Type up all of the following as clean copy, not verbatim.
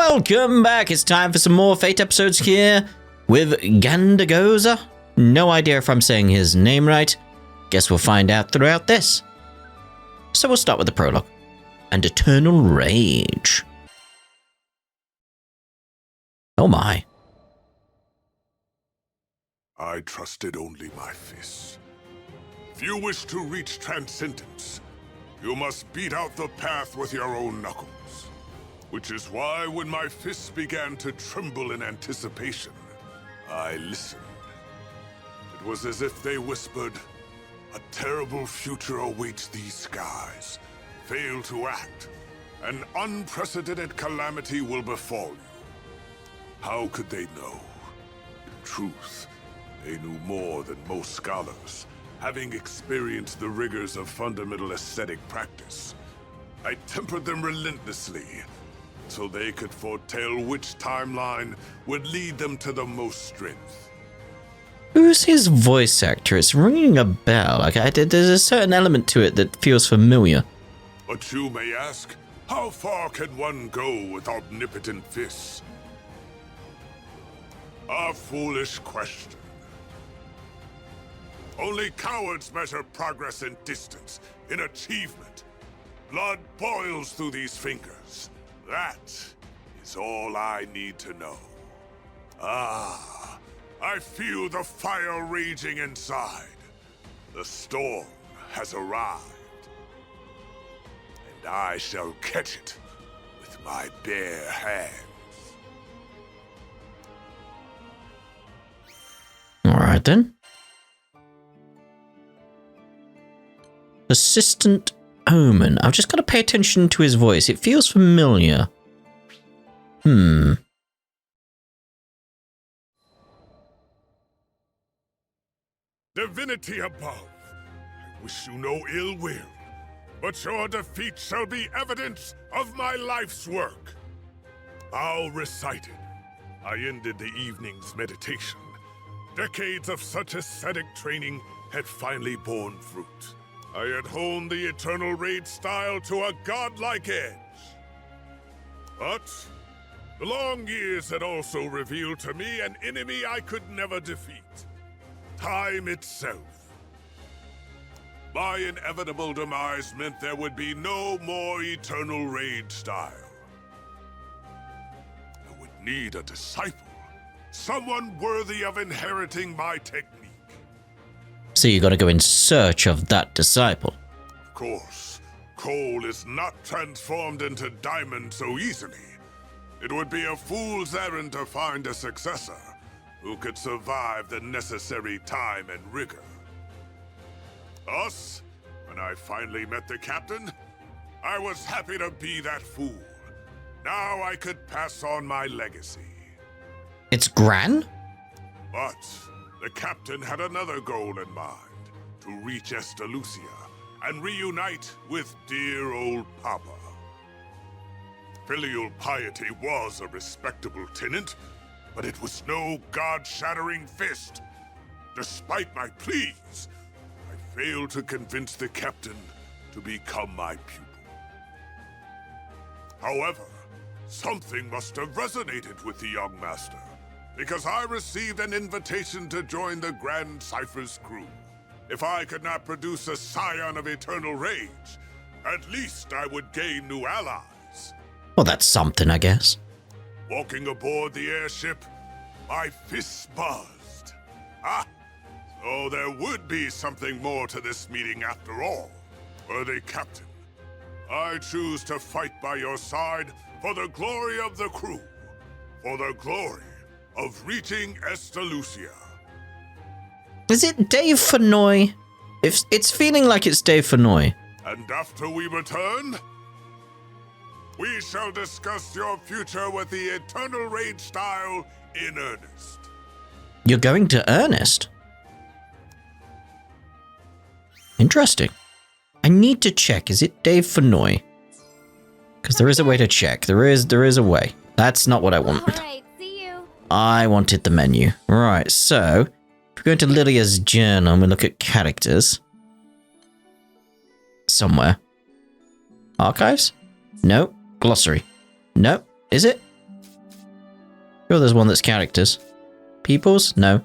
Welcome back. It's time for some more Fate episodes here with Ghandagoza. No idea if I'm saying his name right. Guess we'll find out throughout this. So we'll start with the prologue. And Eternal Rage. Oh my. I trusted only my fists. If you wish to reach transcendence, you must beat out the path with your own knuckles. Which is why when my fists began to tremble in anticipation, I listened. It was as if they whispered, "A terrible future awaits these skies. Fail to act. An unprecedented calamity will befall you." How could they know? In truth, they knew more than most scholars, having experienced the rigors of fundamental aesthetic practice. I tempered them relentlessly, so they could foretell which timeline would lead them to the most strength. Who's his voice actor? It's ringing a bell. There's a certain element to it that feels familiar. But you may ask, how far can one go with omnipotent fists? A foolish question. Only cowards measure progress in distance, in achievement. Blood boils through these fingers. That is all I need to know. Ah, I feel the fire raging inside. The storm has arrived. And I shall catch it with my bare hands. Alright then. Assistant Omen. I've just got to pay attention to his voice. It feels familiar. Divinity above, I wish you no ill will, but your defeat shall be evidence of my life's work. How recited, I ended the evening's meditation. Decades of such ascetic training had finally borne fruit. I had honed the Eternal Rage style to a godlike edge. But the long years had also revealed to me an enemy I could never defeat. Time itself. My inevitable demise meant there would be no more Eternal Rage style. I would need a disciple. Someone worthy of inheriting my technique. So you got to go in search of that disciple. Of course, coal is not transformed into diamond so easily. It would be a fool's errand to find a successor who could survive the necessary time and rigor. Thus, when I finally met the captain, I was happy to be that fool. Now I could pass on my legacy. It's Gran? But the captain had another goal in mind, to reach Estalucia and reunite with dear old Papa. Filial piety was a respectable tenet, but it was no god-shattering fist. Despite my pleas, I failed to convince the captain to become my pupil. However, something must have resonated with the young master, because I received an invitation to join the Grand Cypher's crew. If I could not produce a scion of Eternal Rage, at least I would gain new allies. Well, that's something, I guess. Walking aboard the airship, my fists buzzed. Ah, so there would be something more to this meeting after all. Worthy Captain, I choose to fight by your side for the glory of the crew, for the glory of reaching Estalucia. Is it Dave Fenoy? It's feeling like it's Dave Fenoy. And after we return, we shall discuss your future with the Eternal Rage style in earnest. You're going to Ernest? Interesting. I need to check. Is it Dave Fenoy? Because there is a way to check. There is a way. That's not what I want. Alright, see you. I wanted the menu. Right, so if we go into Lydia's journal and we look at characters. Somewhere. Archives? No. Glossary. No. Is it? Sure, there's one that's characters. Peoples? No.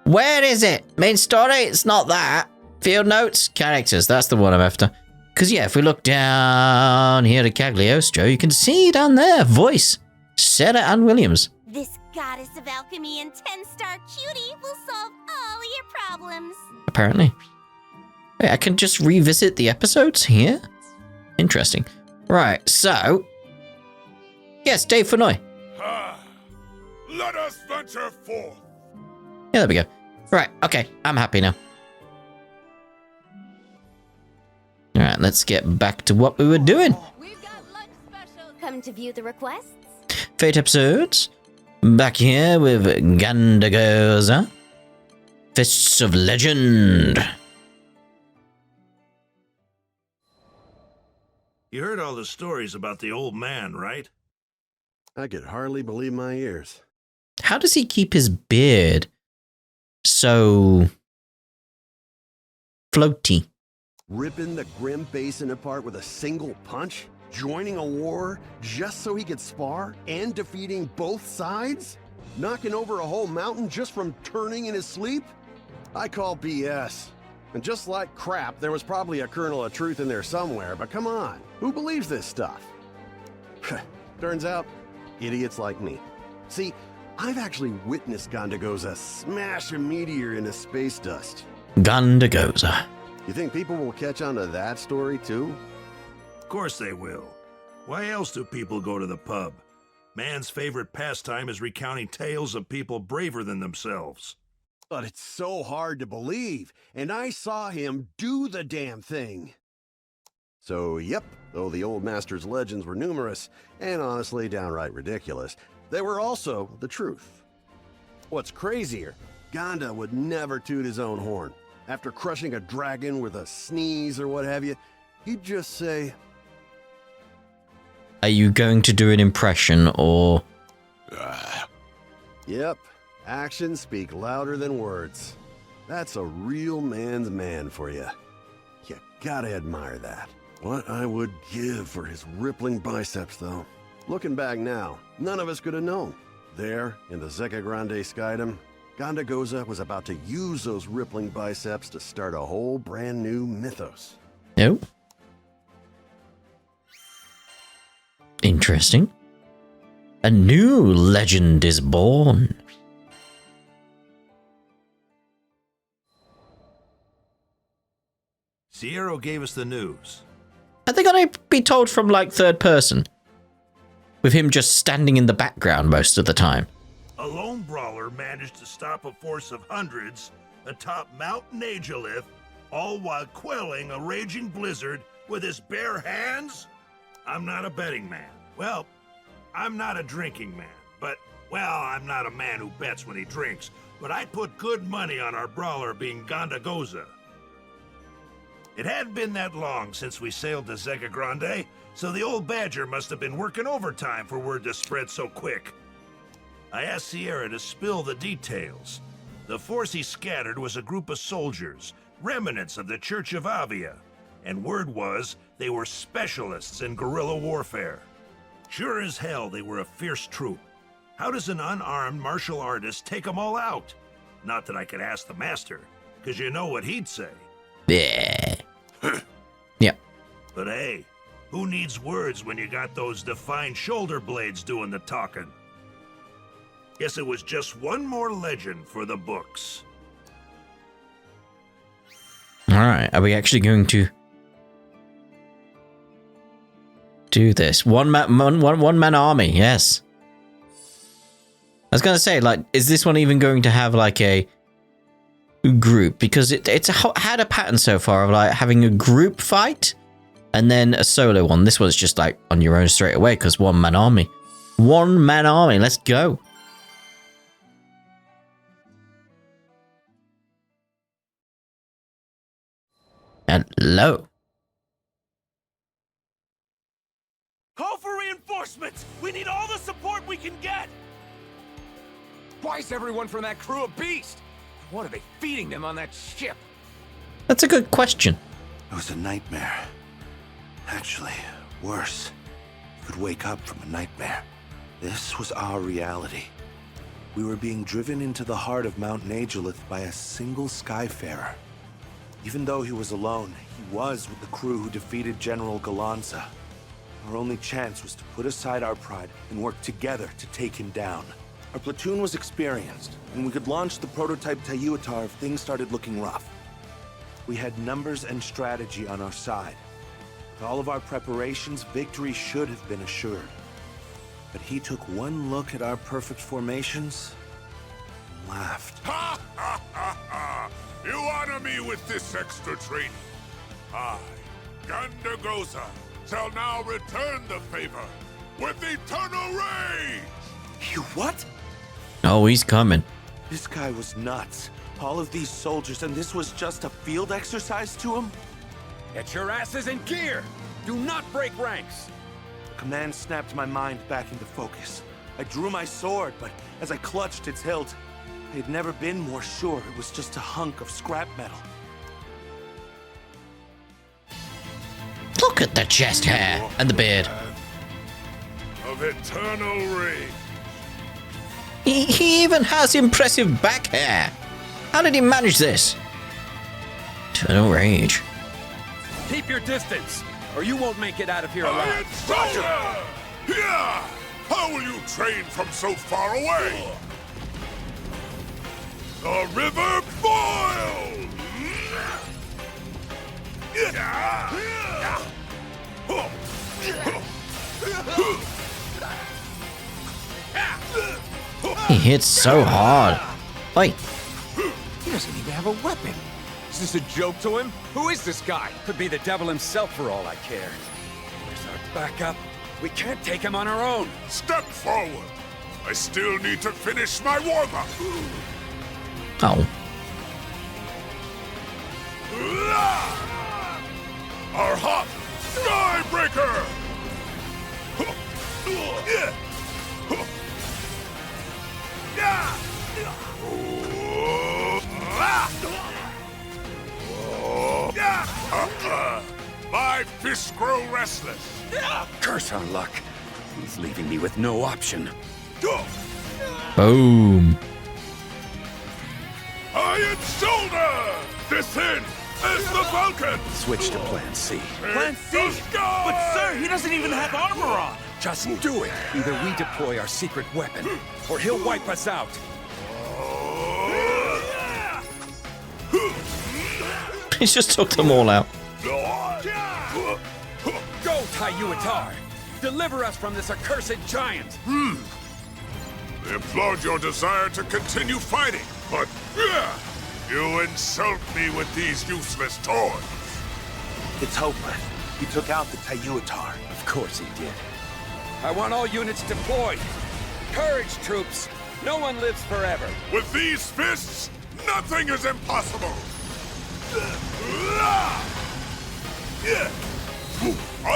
Where is it? Main story? It's not that. Field notes? Characters. That's the one I'm after. Because, yeah, if we look down here at Cagliostro, you can see down there, voice, Sarah Ann Williams. This goddess of alchemy and 10-star cutie will solve all your problems. Apparently. Wait, I can just revisit the episodes here? Interesting. Right, so... Yes, Dave Fenoy. Let us venture forth. Yeah, there we go. Right, okay, I'm happy now. Alright, let's get back to what we were doing. We've got lunch specials. Come to view the requests? Fate episodes. Back here with Ghandagoza. Fists of Legend. You heard all the stories about the old man, right? I could hardly believe my ears. How does he keep his beard so floaty? Ripping the Grim Basin apart with a single punch? Joining a war just so he could spar? And defeating both sides? Knocking over a whole mountain just from turning in his sleep? I call BS. And just like crap, there was probably a kernel of truth in there somewhere, but come on, who believes this stuff? Turns out, idiots like me. See, I've actually witnessed Ghandagoza smash a meteor into space dust. Ghandagoza. You think people will catch on to that story too? Of course they will. Why else do people go to the pub? Man's favorite pastime is recounting tales of people braver than themselves. But it's so hard to believe, and I saw him do the damn thing. So, yep, though the old master's legends were numerous, and honestly downright ridiculous, they were also the truth. What's crazier, Ganda would never toot his own horn. After crushing a dragon with a sneeze or what have you, he'd just say... Are you going to do an impression or... Yep, actions speak louder than words. That's a real man's man for you. You gotta admire that. What I would give for his rippling biceps, though. Looking back now, none of us could have known. There, in the Zeka Grande Skydom, Ghandagoza was about to use those rippling biceps to start a whole brand new mythos. No? Interesting. A new legend is born. Sierra gave us the news. Are they going to be told from, like, third person? With him just standing in the background most of the time. A lone brawler managed to stop a force of hundreds atop Mount Nagelith, all while quelling a raging blizzard with his bare hands? I'm not a betting man. Well, I'm not a drinking man. But, well, I'm not a man who bets when he drinks. But I put good money on our brawler being Ghandagoza. It hadn't been that long since we sailed to Zeka Grande, so the old badger must have been working overtime for word to spread so quick. I asked Sierra to spill the details. The force he scattered was a group of soldiers, remnants of the Church of Avia, and word was they were specialists in guerrilla warfare. Sure as hell they were a fierce troop. How does an unarmed martial artist take them all out? Not that I could ask the master, because you know what he'd say. Yeah. Yeah. But hey, who needs words when you got those defined shoulder blades doing the talking? Guess it was just one more legend for the books. Alright, are we actually going to do this? One man army, yes. I was going to say, like, is this one even going to have, like, a group? Because it's had a pattern so far of, like, having a group fight and then a solo one. This one's just, like, on your own straight away because one man army. One man army, let's go. Hello. Call for reinforcements! We need all the support we can get! Why is everyone from that crew a beast? What are they feeding them on that ship? That's a good question. It was a nightmare. Actually, worse. You could wake up from a nightmare. This was our reality. We were being driven into the heart of Mount Nagelith by a single Skyfarer. Even though he was alone, he was with the crew who defeated General Ghandagoza. Our only chance was to put aside our pride and work together to take him down. Our platoon was experienced, and we could launch the prototype Tayuatar if things started looking rough. We had numbers and strategy on our side. With all of our preparations, victory should have been assured. But he took one look at our perfect formations and laughed. Ha ha ha ha! You honor me with this extra training. I, Ghandagoza, shall now return the favor with eternal rage! You what? Oh, he's coming. This guy was nuts. All of these soldiers, and this was just a field exercise to him? Get your asses in gear! Do not break ranks! The command snapped my mind back into focus. I drew my sword, but as I clutched its hilt, I had never been more sure it was just a hunk of scrap metal. Look at the chest hair and the beard. Of eternal rage. He even has impressive back hair. How did he manage this? Eternal rage. Keep your distance, or you won't make it out of here I alive. Roger! Yeah! How will you train from so far away? The river boils! He hits so hard. Oi. He doesn't even have a weapon. Is this a joke to him? Who is this guy? Could be the devil himself for all I care. Where's our backup? We can't take him on our own. Step forward! I still need to finish my warm-up! Oh. Our hot Skybreaker! My fists grow restless. Curse our luck. He's leaving me with no option. Boom. Iron Shoulder! Descend as the Falcon! Switch to Plan C. Plan C? But sir, he doesn't even have armor on! Just do it. Either we deploy our secret weapon, or he'll wipe us out. He's just took them all out. Go, Tayuatar! Deliver us from this accursed giant! I applaud your desire to continue fighting, but you insult me with these useless toys. It's hopeless. He took out the Tayuatar. Of course he did. I want all units deployed. Courage, troops! No one lives forever. With these fists, nothing is impossible.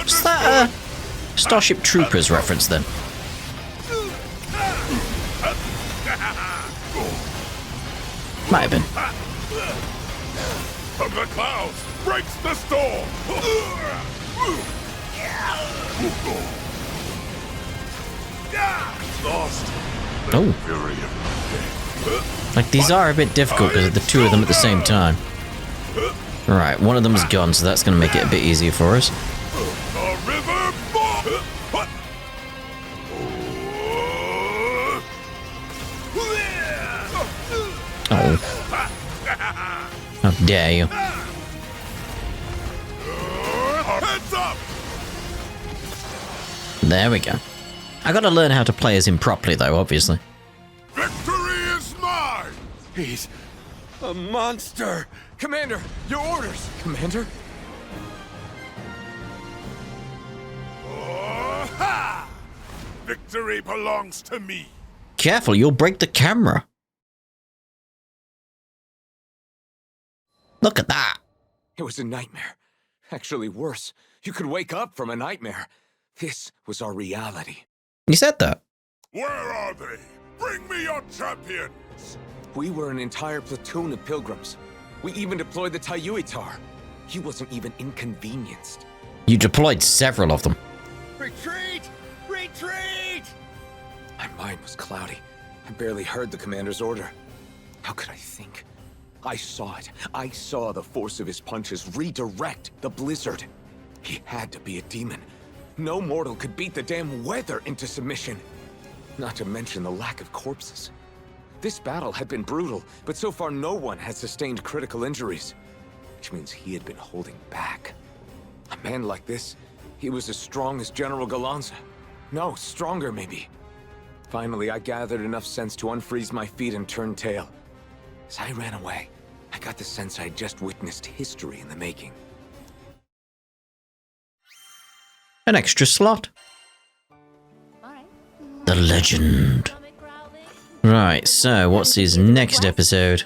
Is that a Starship Troopers reference then? Might have been. From the clouds breaks the storm. Lost. Oh. Fury of Like, these are a bit difficult because of the two of them at the same time. Right, one of them's gone, so that's going to make it a bit easier for us. the river boils. Oh. How dare you. Heads up! There we go. I gotta learn how to play as him properly though, obviously. Victory is mine! He's a monster! Commander, your orders! Commander? Ha! Victory belongs to me. Careful, you'll break the camera. Look at that. It was a nightmare. Actually worse. You could wake up from a nightmare. This was our reality. You said that. Where are they? Bring me your champions! We were an entire platoon of pilgrims. We even deployed the Tayuatar. He wasn't even inconvenienced. You deployed several of them. Retreat! Retreat! My mind was cloudy. I barely heard the commander's order. How could I think? I saw it. I saw the force of his punches redirect the blizzard. He had to be a demon. No mortal could beat the damn weather into submission. Not to mention the lack of corpses. This battle had been brutal, but so far no one had sustained critical injuries. Which means he had been holding back. A man like this, he was as strong as General Ghandagoza. No, stronger maybe. Finally, I gathered enough sense to unfreeze my feet and turn tail. As I ran away, I got the sense I'd just witnessed history in the making. An extra slot. The legend. Right, so what's his next episode?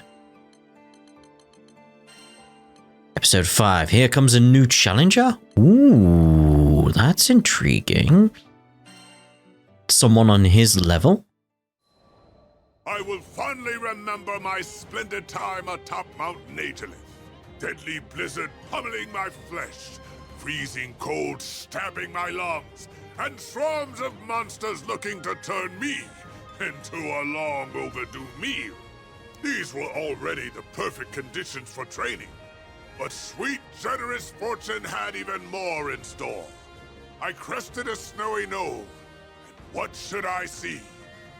Episode 5. Here comes a new challenger? Ooh, that's intriguing. Someone on his level? I will fondly remember my splendid time atop Mount Nagelith. Deadly blizzard pummeling my flesh, freezing cold stabbing my lungs, and swarms of monsters looking to turn me into a long overdue meal. These were already the perfect conditions for training, but sweet, generous fortune had even more in store. I crested a snowy knoll, and what should I see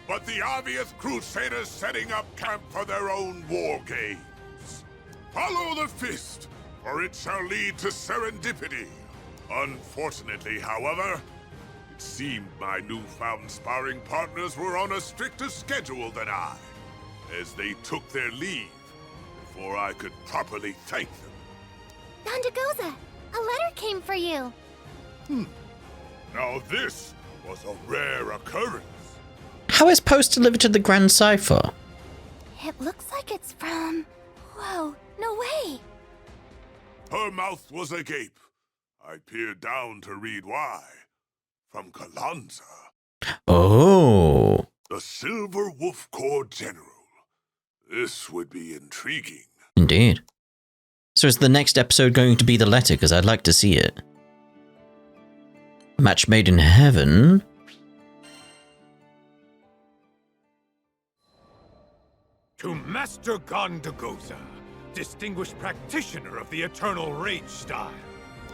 but the obvious crusaders setting up camp for their own war games. Follow the fist, or it shall lead to serendipity. Unfortunately, however, it seemed my newfound sparring partners were on a stricter schedule than I, as they took their leave before I could properly thank them. Ghandagoza, a letter came for you. Now this was a rare occurrence. How is post delivered to the Grand Cipher? It looks like it's from... Whoa, no way. Her mouth was agape. I peered down to read why. From Ghandagoza, Oh. the Silver Wolf Corps General. This would be intriguing. Indeed. So is the next episode going to be the letter? Because I'd like to see it. Match made in heaven. To Master Ghandagoza, distinguished practitioner of the Eternal Rage style.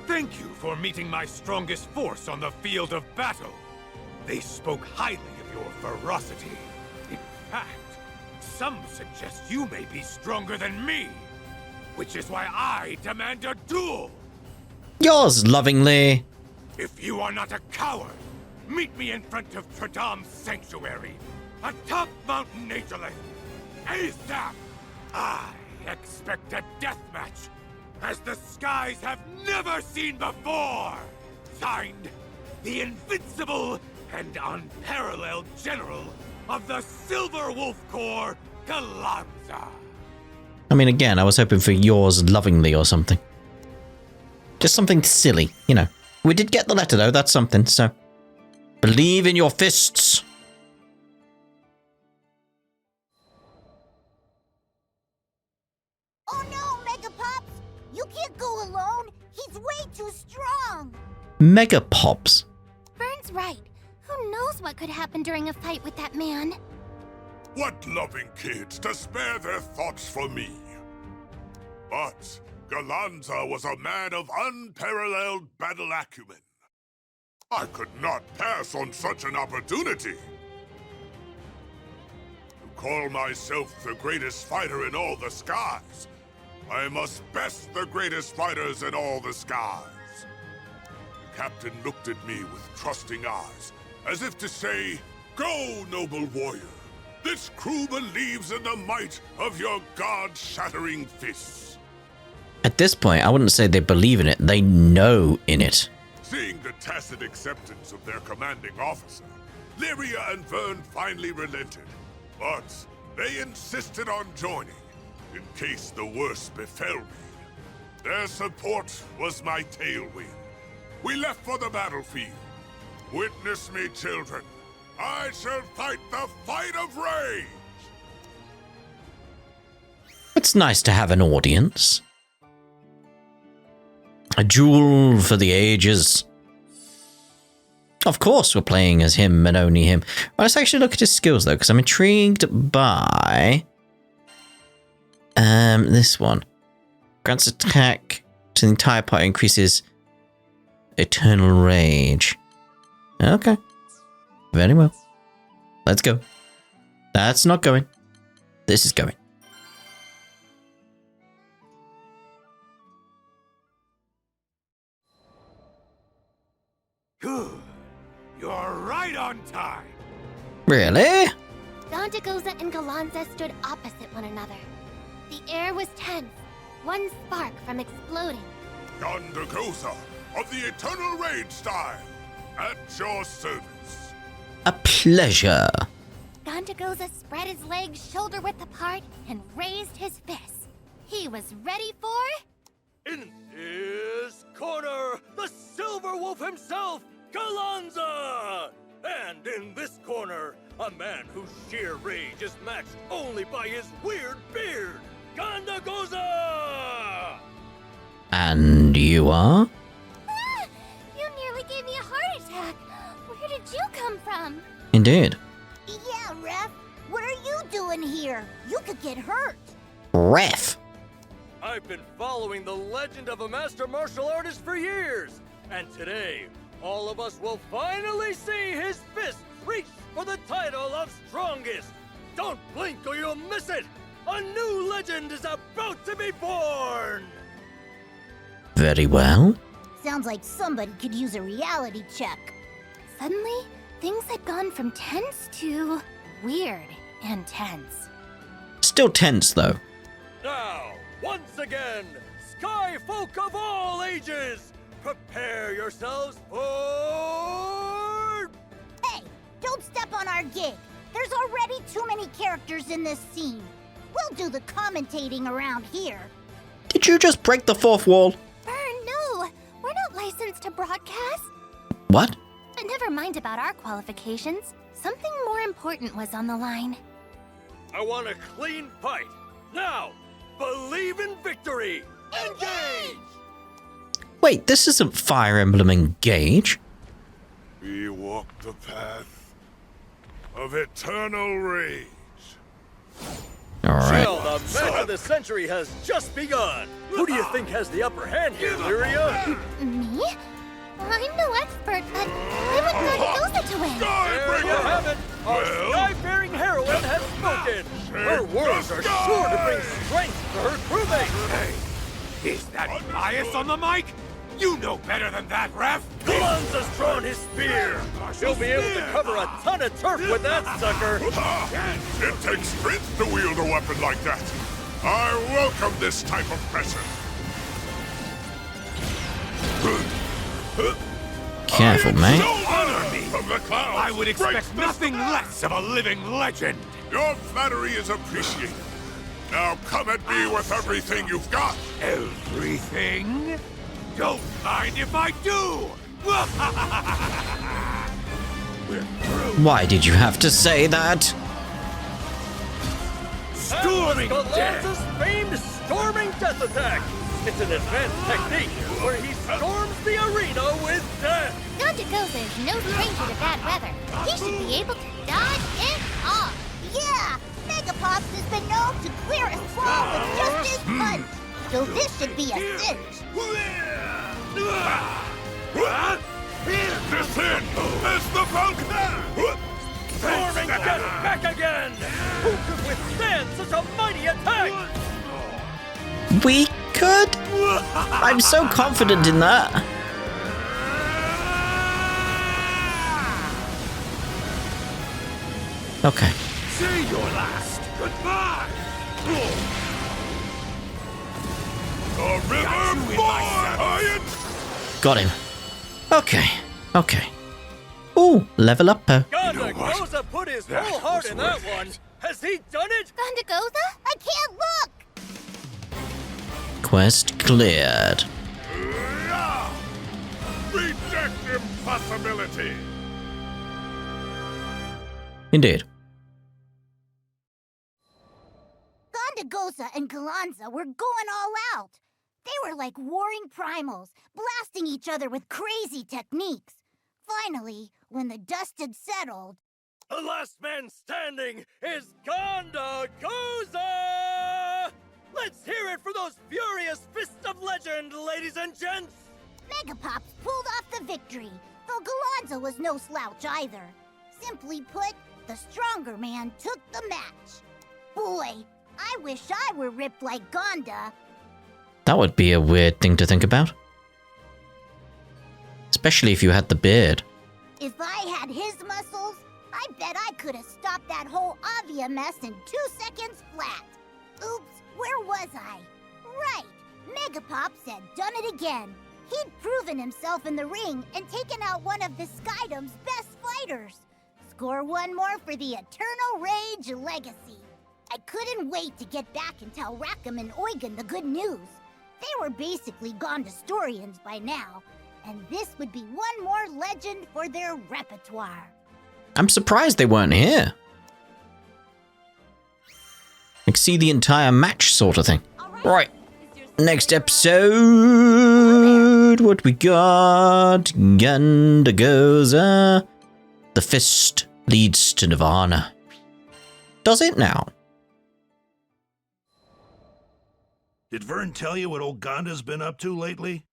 Thank you for meeting my strongest force on the field of battle. They spoke highly of your ferocity. In fact, some suggest you may be stronger than me, which is why I demand a duel. Yours lovingly. If you are not a coward, meet me in front of Tradam's sanctuary, atop Mount Nagelith. ASAP! I expect a deathmatch, as the skies have never seen before! Signed, the invincible and unparalleled General of the Silver Wolf Corps, Ghandagoza. I mean, again, I was hoping for yours lovingly or something. Just something silly, you know. We did get the letter, though. That's something, so... Believe in your fists. Oh no, Mega Pops! You can't go alone! He's way too strong! Mega Pops. Vern's right. Who knows what could happen during a fight with that man? What loving kids to spare their thoughts for me. But Ghandagoza was a man of unparalleled battle acumen. I could not pass on such an opportunity. To call myself the greatest fighter in all the skies, I must best the greatest fighters in all the skies. The captain looked at me with trusting eyes, as if to say, "Go, noble warrior. This crew believes in the might of your god-shattering fists." At this point, I wouldn't say they believe in it. They know in it. Seeing the tacit acceptance of their commanding officer, Lyria and Vern finally relented, but they insisted on joining, in case the worst befell me. Their support was my tailwind. We left for the battlefield. Witness me, children. I shall fight the fight of rage! It's nice to have an audience. A duel for the ages. Of course we're playing as him and only him. Well, let's actually look at his skills, though, because I'm intrigued by... this one. Grants attack to the entire party, increases eternal rage. Okay. Very well. Let's go. That's not going. This is going. Good. You're right on time. Really? Ghandagoza and Ghandagoza stood opposite one another. The air was tense, one spark from exploding. Ghandagoza of the Eternal Rage style, at your service. A pleasure. Ghandagoza spread his legs shoulder width apart and raised his fist. He was ready for... In his corner, the Silver Wolf himself, Ghandagoza! And in this corner, a man whose sheer rage is matched only by his weird beard, Ghandagoza! And you are? Ah, you nearly gave me a heart attack. Where did you come from? Indeed. Yeah, Ref. What are you doing here? You could get hurt. Ref. I've been following the legend of a master martial artist for years, and today, all of us will finally see his fists reach for the title of strongest. Don't blink or you'll miss it. A new legend is about to be born. Very well. Sounds like somebody could use a reality check. Suddenly, things had gone from tense to weird and tense. Still tense, though. Now, once again, Sky Folk of all ages, prepare yourselves for... Hey, don't step on our gig. There's already too many characters in this scene. We'll do the commentating around here. Did you just break the fourth wall? No, we're not licensed to broadcast. What? But never mind about our qualifications. Something more important was on the line. I want a clean fight. Now, believe in victory. Engage! Wait, this isn't Fire Emblem Engage. We walk the path of eternal rage. Alright. Well, the match of the century has just begun. Who do you think has the upper hand here, Lyria? Me? I'm no expert, but I want Ghandagoza to win. There you have it. Our sky-faring heroine has spoken. Her words are sure to bring strength to her crewmates. Hey, is that bias on the mic? You know better than that, Ref. Ghandagoza's drawn his spear. She'll be able to cover a ton of turf with that sucker. It takes strength to wield a weapon like that. I welcome this type of pressure. Careful, mate. Honor me. From the clouds, I would expect breaks the nothing sky. less of a living legend. Your flattery is appreciated. Now come at me with everything you've got. Everything? Don't mind if I do. We're through. Why did you have to say that? Storming death. Ghandagoza's famed storming death attack. It's an advanced technique where he storms the arena with death. Ghandagoza is no stranger to bad weather. He should be able to dodge it all. Yeah, Megapops has been known to clear a squall with just his punch. So this should be a cinch. Descend as the Falcon! Storming death back again. Who could withstand such a mighty attack? We could? I'm so confident in that. Okay. Say your last goodbye. The river boy! Got him. Okay. Okay. Ooh, level up. Ghandagoza put his whole heart in that one. Has he done it? Ghandagoza? I can't look. Quest cleared. Reject impossibility! Indeed. Ghandagoza and Ghandagoza were going all out. They were like warring primals, blasting each other with crazy techniques. Finally, when the dust had settled, The last man standing is Ghandagoza! Let's hear it for those furious fists of legend, ladies and gents! Megapops pulled off the victory, though Galonza was no slouch either. Simply put, the stronger man took the match. Boy, I wish I were ripped like Ganda. That would be a weird thing to think about. Especially if you had the beard. If I had his muscles, I bet I could have stopped that whole Avia mess in 2 seconds flat. Oops, where was I? Right, Megapops had done it again. He'd proven himself in the ring and taken out one of the Skydom's best fighters. Score one more for the Eternal Rage legacy. I couldn't wait to get back and tell Rackham and Eugen the good news. They were basically Gondastorians by now, and this would be one more legend for their repertoire. I'm surprised they weren't here. Like, see the entire match sort of thing. Right. Next episode. What we got? Ghandagoza. The fist leads to Nirvana. Does it now? Did Vern tell you what old Ganda's been up to lately?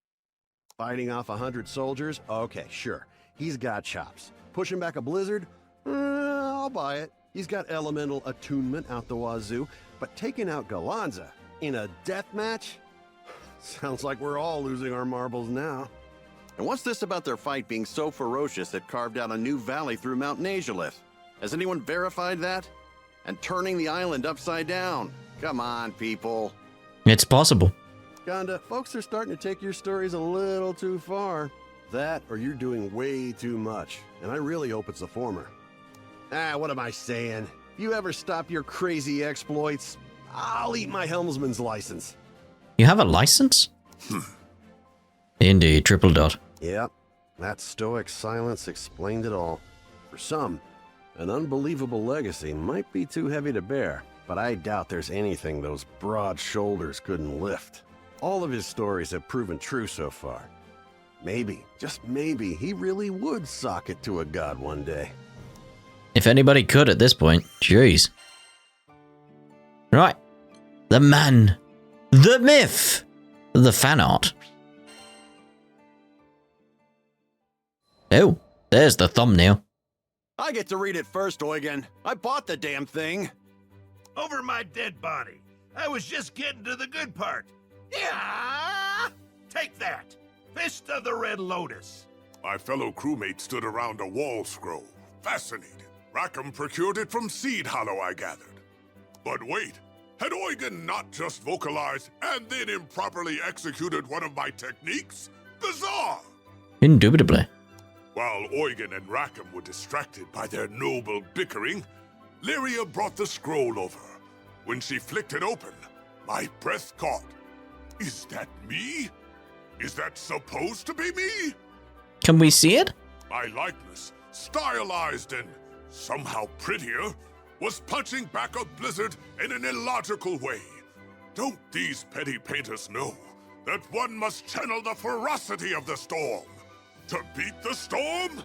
Fighting off 100 soldiers? Okay, sure. He's got chops. Pushing back a blizzard? I'll buy it. He's got elemental attunement out the wazoo. But taking out Galonza in a death match? Sounds like we're all losing our marbles now. And what's this about their fight being so ferocious it carved out a new valley through Mount Nazulith? Has anyone verified that? And turning the island upside down? Come on, people. It's possible. Ganda, folks are starting to take your stories a little too far. That, or you're doing way too much. And I really hope it's the former. What am I saying? If you ever stop your crazy exploits, I'll eat my helmsman's license. You have a license? Indeed, triple dot. Yep, that stoic silence explained it all. For some, an unbelievable legacy might be too heavy to bear, but I doubt there's anything those broad shoulders couldn't lift. All of his stories have proven true so far. Maybe, just maybe, he really would sock it to a god one day. If anybody could at this point, jeez. Right. The man. The myth. The fan art. Oh, there's the thumbnail. I get to read it first, Eugen. I bought the damn thing. Over my dead body. I was just getting to the good part. Yeah! Take that. Fist of the Red Lotus. My fellow crewmates stood around a wall scroll, fascinated. Rackham procured it from Seed Hollow, I gathered. But wait, had Eugen not just vocalized and then improperly executed one of my techniques? Bizarre! Indubitably. While Eugen and Rackham were distracted by their noble bickering, Lyria brought the scroll over. When she flicked it open, my breath caught. Is that me? Is that supposed to be me? Can we see it? My likeness, stylized and somehow prettier, was punching back a blizzard in an illogical way. Don't these petty painters know that one must channel the ferocity of the storm? To beat the storm?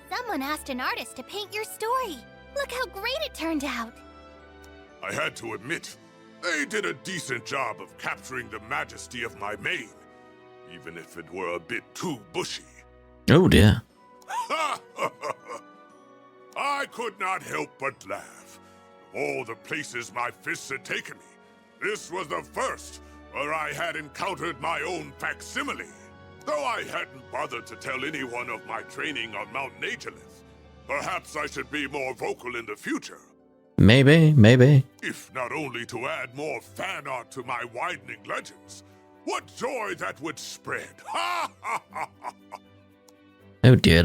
Someone asked an artist to paint your story. Look how great it turned out. I had to admit, they did a decent job of capturing the majesty of my mane, even if it were a bit too bushy. Oh dear. I could not help but laugh. Of all the places my fists had taken me, this was the first where I had encountered my own facsimile. Though I hadn't bothered to tell anyone of my training on Mount Nazulith, perhaps I should be more vocal in the future. Maybe. If not only to add more fan art to my widening legends, what joy that would spread! Ha ha ha ha! Oh dear.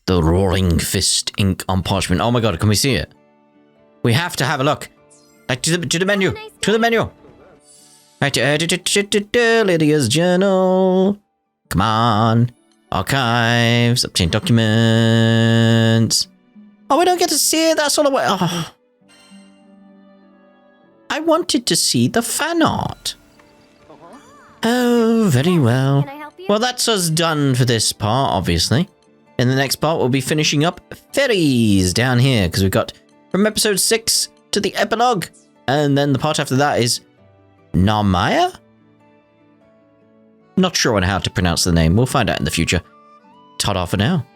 The Roaring Fist ink on parchment. Oh my god, can we see it? We have to have a look. Like to the menu. To the menu. Right, Lydia's journal. Come on. Archives. Obtain documents. Oh, we don't get to see it. That's all I want. Oh. I wanted to see the fan art. Oh, very well. Can I help Well, that's us done for this part, obviously. In the next part, we'll be finishing up ferries down here, because we've got from episode 6 to the epilogue. And then the part after that is Narmaya? Not sure on how to pronounce the name. We'll find out in the future. Ta-da for now.